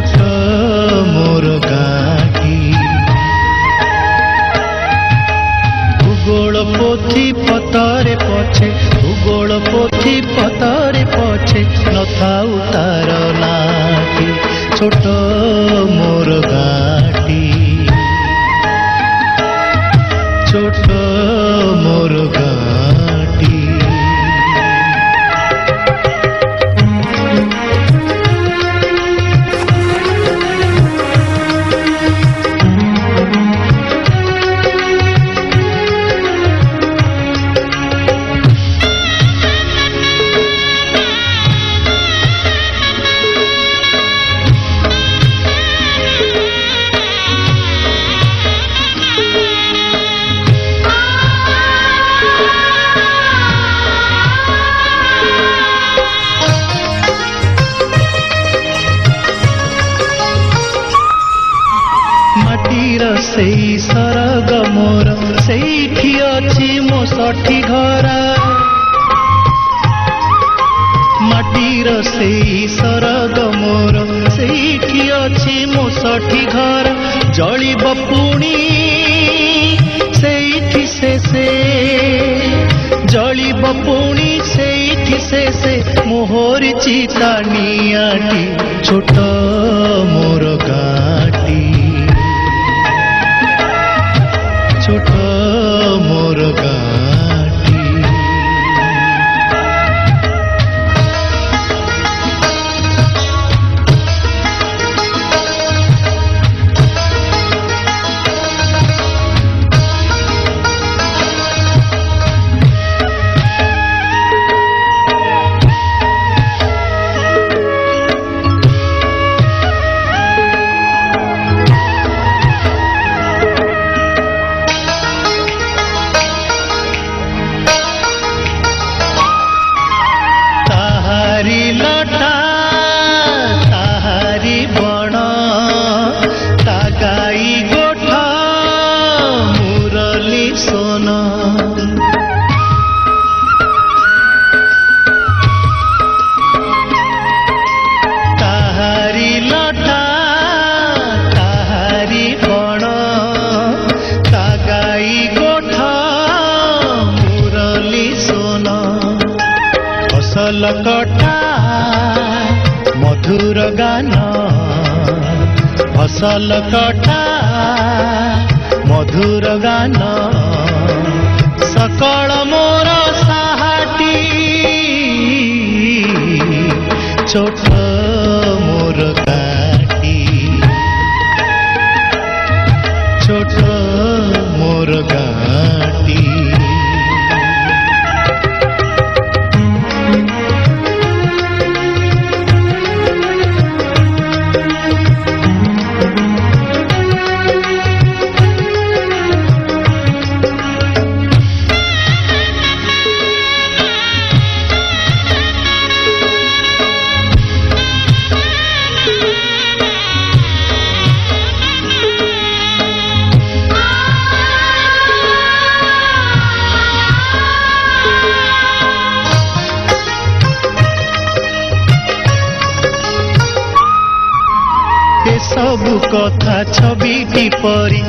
छोट मोर गाँटी भूगोल पोथी पतरे पछे भूगोल पोथी पतरे पछे नथाउ तार नाटी छोट मोर गाँटी छोट मोर गाँटी सेई सरग मोर सेठी अछि मो षठी घर माटीर सेई सरग मोर सेठी अछि मो षठी घर जलिब पुणी सेठी से जलिब पुणी सेठी से मोहर चिता नियाटी छोट मोर गाँटी छोट मोर गाँटी लटा ताहारी बण ता गाई गोठा मुरली सोन ताहारी लटा ताहारी बण ता गाई गोठा मुरली सोन फसल कटा मधुर गान फसल कटा मधुर गान सकल मोर साहाटी छोट मोर गाँटी छोट मोर गाँटी सबु कथा छविटी परी